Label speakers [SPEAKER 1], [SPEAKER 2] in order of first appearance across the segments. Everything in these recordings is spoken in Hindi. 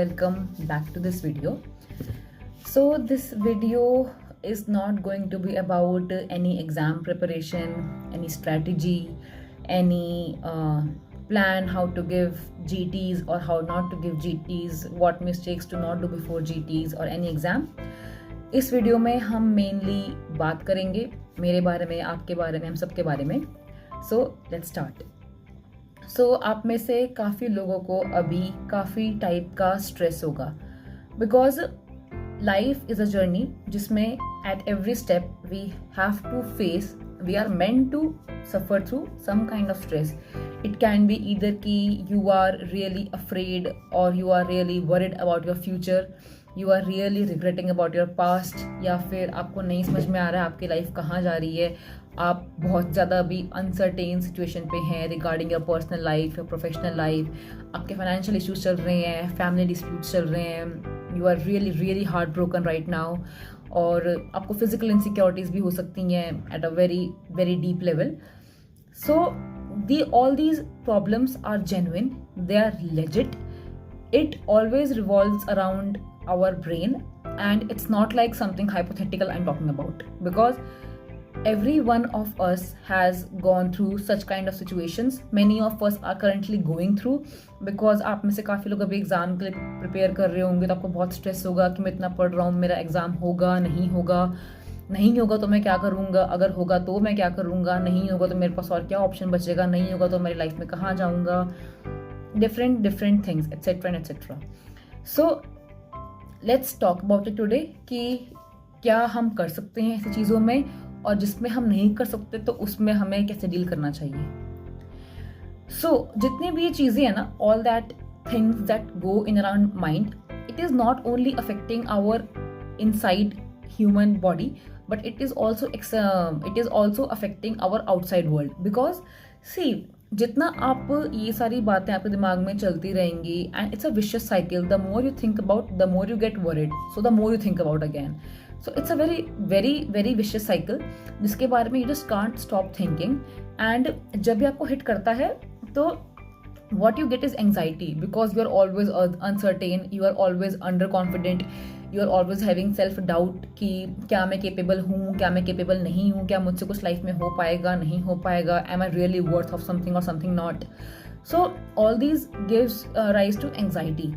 [SPEAKER 1] welcome back to this video. So this video is not going to be about any exam preparation, any strategy, any plan how to give GTs or how not to give GTs, what mistakes to not do before GTs or any exam. इस वीडियो में हम मेनली बात करेंगे मेरे बारे में, आपके बारे में, हम सबके बारे में. So let's start. सो आप में से काफ़ी लोगों को अभी काफ़ी टाइप का स्ट्रेस होगा because life is a journey जिसमें at every step we have to face, we are meant to suffer through some kind of stress. It can be either कि यू आर रियली अफ्रेड और you are really worried about your future, you are really regretting about your past, या फिर आपको नहीं समझ में आ रहा है आपकी लाइफ कहाँ जा रही है, आप बहुत ज़्यादा अभी अनसर्टेन सिचुएशन पे हैं रिगार्डिंग योर पर्सनल लाइफ या प्रोफेशनल लाइफ, आपके फाइनेंशियल इश्यूज चल रहे हैं, फैमिली डिस्प्यूट्स चल रहे हैं, you are really heart broken right now, और आपको फिजिकल इनसिक्योरिटीज़ भी हो सकती हैं at a very deep level. So all these problems are genuine, they are legit. It always revolves around our brain and it's not like something hypothetical I'm talking about, because every one of us has gone through such kind of situations. Many of us are currently going through, because आप में से काफ़ी लोग अभी एग्ज़ाम के लिए प्रिपेयर कर रहे होंगे तो आपको बहुत स्ट्रेस होगा कि मैं इतना पढ़ रहा हूँ, मेरा एग्ज़ाम होगा नहीं होगा, नहीं होगा तो मैं क्या करूँगा, अगर होगा तो मैं क्या करूँगा, नहीं होगा तो मेरे पास और क्या ऑप्शन बचेगा, नहीं होगा तो मेरी लाइफ में कहाँ जाऊँगा, different things etcetera etcetera. So let's talk about it today कि क्या हम कर सकते हैं ऐसी चीज़ों में, और जिसमें हम नहीं कर सकते तो उसमें हमें कैसे डील करना चाहिए. सो जितनी भी ये चीज़ें हैं ना, all that things that go in around mind, it is not only affecting our inside human body, but it is also affecting our outside world. Because see, जितना आप ये सारी बातें आपके दिमाग में चलती रहेंगी, and it's a vicious cycle. The more you think about, the more you get worried, so the more you think about again. So it's a very vicious cycle जिसके बारे में you just can't stop thinking. And जब भी आपको hit करता है तो what you get is anxiety, because you are always uncertain, you are always underconfident, you are always having self doubt कि क्या मैं capable हूँ, क्या मैं capable नहीं हूँ, क्या मुझसे कुछ लाइफ में हो पाएगा नहीं हो पाएगा, am I really worth of something or something not. So all these gives rise to anxiety,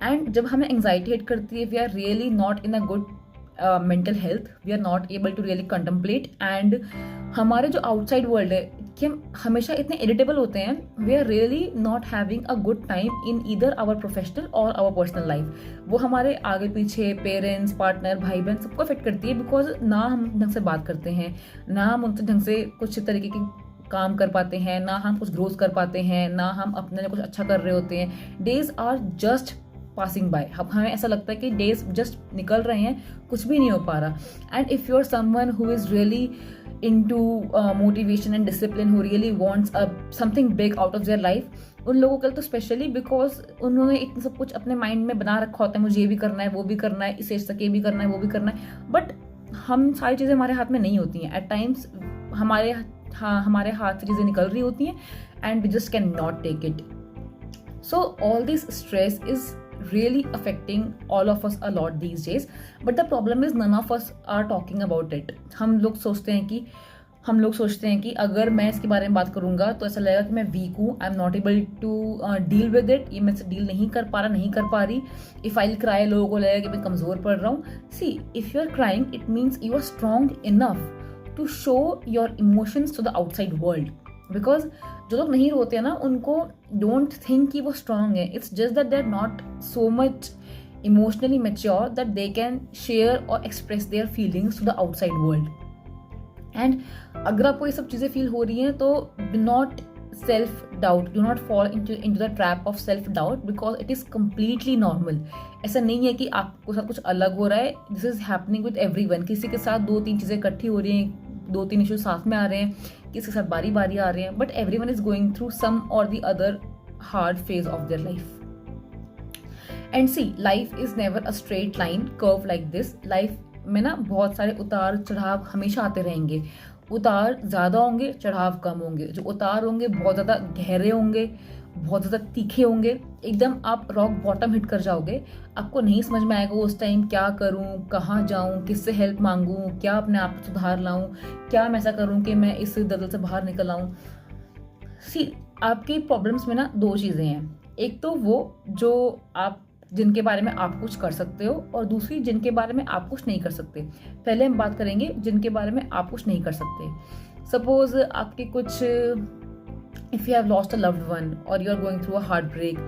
[SPEAKER 1] and जब हमें anxiety hit करती है, we are really not in a good mental health, we are not able to really contemplate, and हमारे जो outside world है कि हम हमेशा इतने इरिटेबल होते हैं, we are really not having a good time in either our professional और आवर पर्सनल लाइफ. वो हमारे आगे पीछे पेरेंट्स, पार्टनर, भाई बहन सबको अफेक्ट करती है, बिकॉज ना हम ढंग से बात करते हैं, ना हम उनसे ढंग से कुछ तरीके के काम कर पाते हैं, ना हम कुछ ग्रोथ कर पाते हैं, ना हम अपने लिए कुछ अच्छा कर रहे होते हैं. Days are just passing by. हमें ऐसा लगता है कि डेज जस्ट निकल रहे हैं, कुछ भी नहीं हो पा रहा. And if you are someone who is really into motivation and discipline, who really wants something big out of their life, उन लोगों के लिए तो स्पेशली, बिकॉज उन्होंने इतना सब कुछ अपने माइंड में बना रखा होता है, मुझे ये भी करना है, वो भी करना है, इस एज तक ये भी करना है, वो भी करना है. बट हम सारी चीज़ें हमारे हाथ में नहीं होती हैं. एट टाइम्स हमारे हाथ से चीज़ें निकल रही होती हैं and we just can not take it. So all this stress is really affecting all of us a lot these days, but the problem is none of us are talking about it. हम लोग सोचते हैं कि अगर मैं इसके बारे में बात करूंगा तो ऐसा लगेगा कि मैं वीक हूँ, I am not able to deal with it, ये मैं से डील नहीं कर पा रहा, नहीं कर पा रही. इफ आई क्राई, लोगों को लगेगा कि मैं कमज़ोर पड़ रहा हूँ. See, if you are crying it means you are strong enough to show your emotions to the outside world. Because जो लोग नहीं रोते हैं ना, उनको डोंट थिंक कि वो स्ट्रांग है, it's just that they are not so much emotionally mature that they can share और express their feelings to the outside world. And अगर आपको ये सब चीज़ें फील हो रही हैं तो do not self doubt, do not fall into the trap of self doubt, because it is completely normal. ऐसा नहीं है कि आपको साथ कुछ अलग हो रहा है. This is happening with everyone. किसी के साथ 2-3 चीज़ें इकट्ठी हो रही हैं, 2-3 इशूज साथ में आ रहे हैं, किसी के साथ बारी बारी आ रहे हैं, but everyone is going through some और the other hard phase of their life. And see, life is never a straight line curve like this. Life में ना बहुत सारे उतार चढ़ाव हमेशा आते रहेंगे. उतार ज़्यादा होंगे, चढ़ाव कम होंगे. जो उतार होंगे बहुत ज़्यादा गहरे होंगे, बहुत ज़्यादा तीखे होंगे, एकदम आप रॉक बॉटम हिट कर जाओगे, आपको नहीं समझ में आएगा उस टाइम क्या करूं, कहाँ जाऊं, किससे हेल्प मांगूं, क्या अपने आप को सुधार लाऊं, क्या मैं ऐसा करूं कि मैं इस दलदल से बाहर निकल आऊं। सी, आपकी प्रॉब्लम्स में ना दो चीज़ें हैं, एक तो वो जो आप जिनके बारे में आप कुछ कर सकते हो, और दूसरी जिनके बारे में आप कुछ नहीं कर सकते। पहले हम बात करेंगे जिनके बारे में आप कुछ नहीं कर सकते। सपोज आपके कुछ, if you have lost a loved one और you are going through a heartbreak,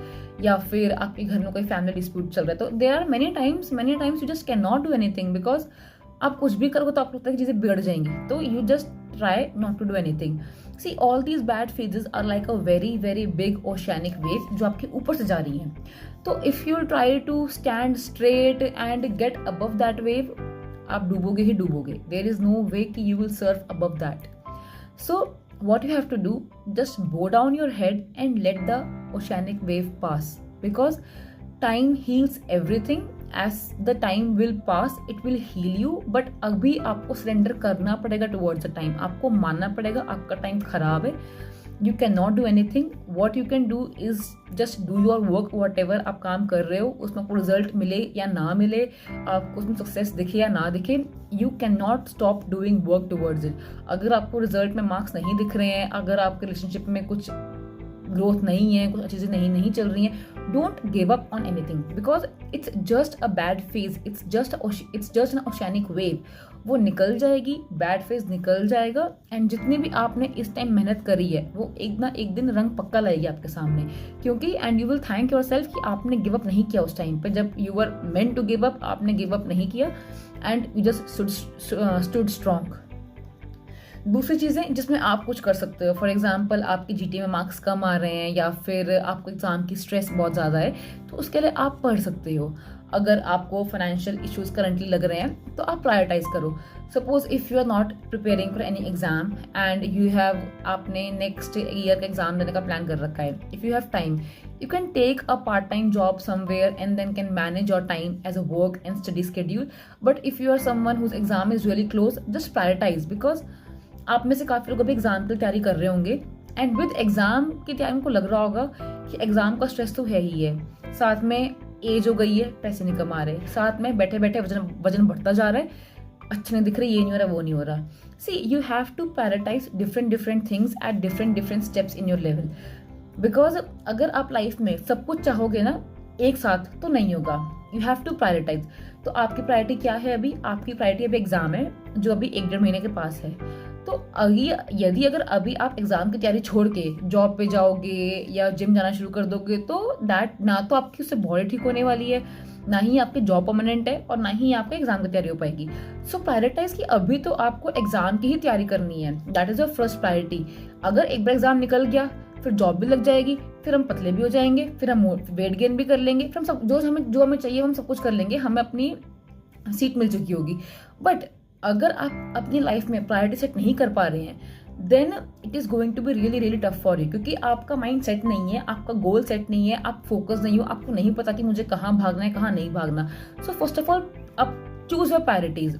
[SPEAKER 1] या फिर आपके घर में कोई फैमिली डिस्प्यूट चल रहा है, तो there are many times you just can not do anything, because आप कुछ भी करोगे तो आपको लगता है कि चीज़ें बिगड़ जाएंगी, तो you just try not to do anything. See, all these bad phases are like a very very big oceanic wave जो आपके ऊपर से जा रही है। तो if you try to stand straight and get above that wave, आप डूबोगे ही डूबोगे। देयर इज नो वे कि you will surf above that. So what you have to do, just bow down your head and let the oceanic wave pass, because time heals everything. As the time will pass, it will heal you, but अभी आपको surrender करना पड़ेगा towards the time। आपको मानना पड़ेगा आपका time खराब है, you cannot do anything। what you can do is just do your work, whatever आप काम कर रहे हो उसमें आपको रिजल्ट मिले या ना मिले, आपको उसमें सक्सेस दिखे या ना दिखे, you cannot stop doing work towards it। अगर आपको रिजल्ट में मार्क्स नहीं दिख रहे हैं, अगर आपके रिलेशनशिप में कुछ ग्रोथ नहीं है, कुछ चीज़ें नहीं चल रही हैं, don't give up on anything, because it's just a bad phase, it's just an oceanic wave. वो निकल जाएगी, बैड फेज निकल जाएगा, एंड जितनी भी आपने इस टाइम मेहनत करी है वो एक ना एक दिन रंग पक्का लाएगी आपके सामने, क्योंकि and you will thank your self कि आपने गिव अप नहीं किया उस टाइम पे, जब you were meant to give up, आपने गिव अप नहीं किया and you just stood strong. दूसरी चीज़ें जिसमें आप कुछ कर सकते हो, फॉर एग्जांपल आपके जीटी में मार्क्स कम आ रहे हैं या फिर आपको एग्ज़ाम की स्ट्रेस बहुत ज़्यादा है, तो उसके लिए आप पढ़ सकते हो। अगर आपको फाइनेंशियल इश्यूज करंटली लग रहे हैं तो आप प्रायोरिटाइज करो। Suppose if you are not preparing for any exam and you have, आपने नेक्स्ट ईयर का एग्जाम देने का प्लान कर रखा है, if you have time you can take a part-time job somewhere and then can manage your time as a work and study schedule. But if you are someone whose exam is really close, just prioritize, because आप में से काफ़ी लोग अभी एग्जाम की तैयारी कर रहे होंगे, एंड विद एग्जाम की तैयारी उनको लग रहा होगा कि एग्जाम का स्ट्रेस तो है ही है, साथ में एज हो गई है, पैसे नहीं कमा रहे, साथ में बैठे बैठे वजन बढ़ता जा रहा है, अच्छा नहीं दिख रहा, ये नहीं हो रहा, वो नहीं हो रहा। See, you have to prioritise different things at different steps in your level, because अगर आप लाइफ में सब कुछ चाहोगे ना एक साथ तो नहीं होगा। You have to prioritize. तो आपकी प्रायोरिटी क्या है अभी? आपकी प्रायोरिटी अभी एग्जाम है जो अभी 1-1.5 महीने के पास है। तो यदि अगर अभी आप एग्जाम की तैयारी छोड़ के जॉब पे जाओगे या जिम जाना शुरू कर दोगे, तो दैट ना तो आपकी उससे बॉडी ठीक होने वाली है, ना ही आपकी जॉब परमानेंट है, और ना ही आपके एग्जाम की तैयारी हो पाएगी। सो प्रायोरिटाइज कि अभी तो आपको एग्जाम की ही तैयारी करनी है, that is your first priority. अगर एक बार एग्जाम निकल गया फिर जॉब भी लग जाएगी, फिर हम पतले भी हो जाएंगे, फिर हम वेट गेन भी कर लेंगे, फिर हम सब जो हमें चाहिए हम सब कुछ कर लेंगे, हमें अपनी सीट मिल चुकी होगी। बट अगर आप अपनी लाइफ में प्रायोरिटी सेट नहीं कर पा रहे हैं, then it is going to be really tough for you, क्योंकि आपका माइंड सेट नहीं है, आपका गोल सेट नहीं है, आप फोकस नहीं हो, आपको नहीं पता कि मुझे कहाँ भागना है कहाँ नहीं भागना। सो फर्स्ट ऑफ ऑल आप चूज योर प्रायोरिटीज।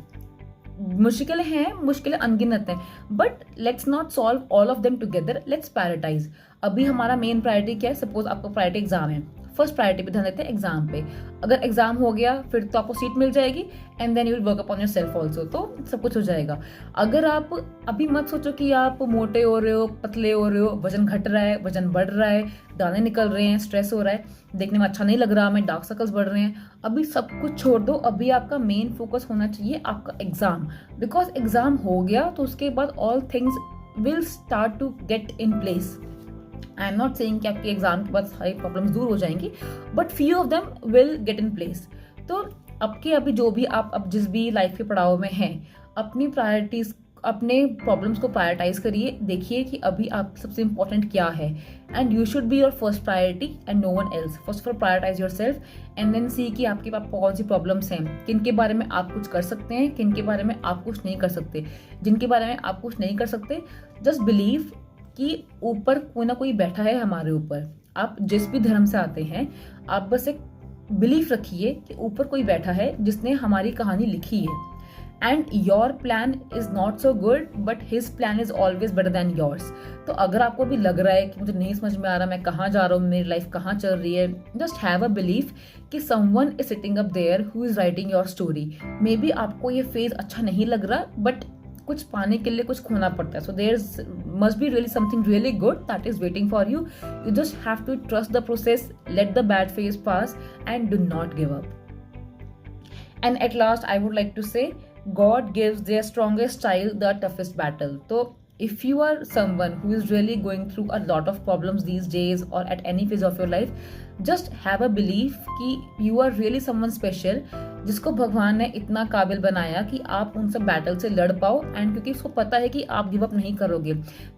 [SPEAKER 1] मुश्किलें अनगिनत हैं, but let's not solve all of them together, let's prioritize. अभी हमारा मेन प्रायोरिटी क्या है? सपोज आपका प्रायोरिटी एग्जाम है, फर्स्ट प्रायोरिटी पे ध्यान देते हैं एग्जाम पे। अगर एग्जाम हो गया फिर तो आपको सीट मिल जाएगी, and then you will work upon yourself also, तो सब कुछ हो जाएगा। अगर आप अभी मत सोचो कि आप मोटे हो रहे हो, पतले हो रहे हो, वजन घट रहा है, वजन बढ़ रहा है, दाने निकल रहे हैं, स्ट्रेस हो रहा है, देखने में अच्छा नहीं लग रहा, हमें डार्क सर्कल्स बढ़ रहे हैं, अभी सब कुछ छोड़ दो। अभी आपका मेन फोकस होना चाहिए आपका एग्जाम, बिकॉज एग्जाम हो गया तो उसके बाद all things will start to get in place. I am not saying कि आपके एग्जाम के बाद सारी प्रॉब्लम्स दूर हो जाएंगी, but few of them will get in place. तो आपके अभी जो भी आप अब जिस भी लाइफ के पड़ाव में हैं, अपनी प्रायोरिटीज, अपने प्रॉब्लम्स को प्रायोरिटाइज करिए, देखिए कि अभी आप सबसे इंपॉर्टेंट क्या है, and you should be your first priority and no one else. First of all prioritise yourself and then see कि आपके पास कौन सी प्रॉब्लम्स हैं, किन के बारे में आप कुछ कर सकते हैं, किन के बारे में आप कुछ नहीं कर सकते। जिनके बारे में आप कुछ नहीं कर सकते, जस्ट बिलीव कि ऊपर कोई ना कोई बैठा है हमारे ऊपर। आप जिस भी धर्म से आते हैं, आप बस एक बिलीफ रखिए कि ऊपर कोई बैठा है जिसने हमारी कहानी लिखी है, and your plan is not so good but his plan is always better than yours. तो अगर आपको भी लग रहा है कि मुझे नहीं समझ में आ रहा मैं कहाँ जा रहा हूँ, मेरी लाइफ कहाँ चल रही है, जस्ट हैव अ बिलीफ कि someone is sitting up there who is writing your story. Maybe आपको ये फेज अच्छा नहीं लग रहा बट कुछ पाने के लिए कुछ खोना पड़ता है. So there must be really something really good that is waiting for you. You just have to trust the process, let the bad phase pass and do not give up. And at last, I would like to say, God gives their strongest child the toughest battle. So, if you are someone who is really going through a lot of problems these days or at any phase of your life, just have a belief कि you are really someone special, जिसको भगवान ने इतना काबिल बनाया कि आप उन सब बैटल से लड़ पाओ. एंड क्योंकि उसको पता है कि आप गिव अप नहीं करोगे,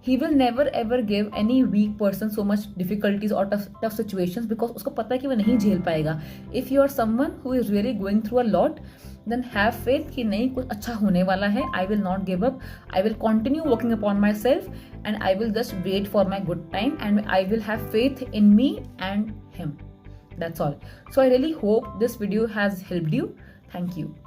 [SPEAKER 1] he will never ever give any weak person so much difficulties और टफ सिचुएशंस, बिकॉज उसको पता है कि वो नहीं झेल पाएगा. If you are someone who is really going through a lot, then have faith कि नहीं कुछ अच्छा होने वाला है. I will not give up. I will continue working upon myself and I will just wait for my good time and I will have faith in me and him. That's all. So I really hope this video has helped you. Thank you.